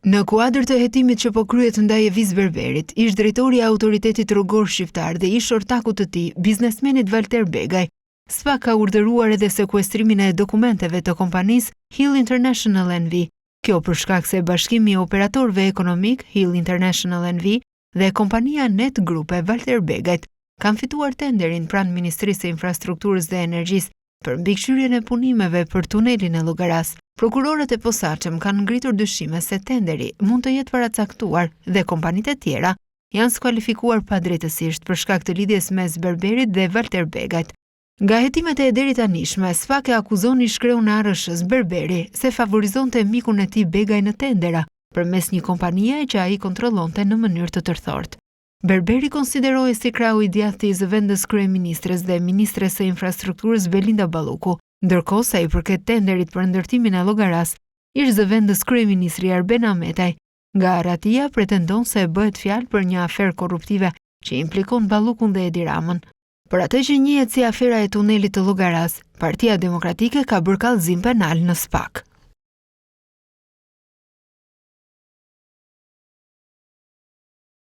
Në kuadër të hetimit që po kryet ndaj Evis Berberit, ish drejtori i Autoritetit Rrugor Shqiptar dhe ish ortaku të tij, biznesmenit Valter Begaj, SPAK ka urdhëruar edhe sekuestrimin e dokumenteve të kompanisë Hill International NV. Kjo për shkak se Bashkimi i Operatorëve Ekonomik Hill International NV dhe kompania Net Group e Valter Begajt kanë fituar tenderin pranë Ministrisë së Infrastrukturës dhe Energjisë për mbikëqyrjen e punimeve për tunelin e Llogaras. Prokurorët e posaçëm kanë ngritur dyshime se tenderi mund të jetë paracaktuar dhe kompanitë e tjera janë skualifikuar padrejtësisht për shkak të lidhjes mes Berberit dhe Valter Begajt. Nga hetimet e deri tanishme, SPAK e akuzon ish-kreun e ARSH-s Berberi se favorizonte mikun e tij Begaj në tendera përmes një kompanie që ai kontrollonte në mënyrë të tërthortë. Berberi konsiderohej si krau i djathtë i zëvendës kryeministres dhe ministres së infrastrukturës Belinda Balluku, ndërkohë sa i përket tenderit për ndërtimin e Llogaras, ish zëvendës kryeministri Arben Ahmetaj, nga Aratia pretendon se bëhet fjalë për një aferë korruptive që implikon Ballukun dhe Edi Ramën. Për atë që njihet si afera e tunelit të Llogaras, Partia Demokratike ka bërë kallëzim penal në SPAK.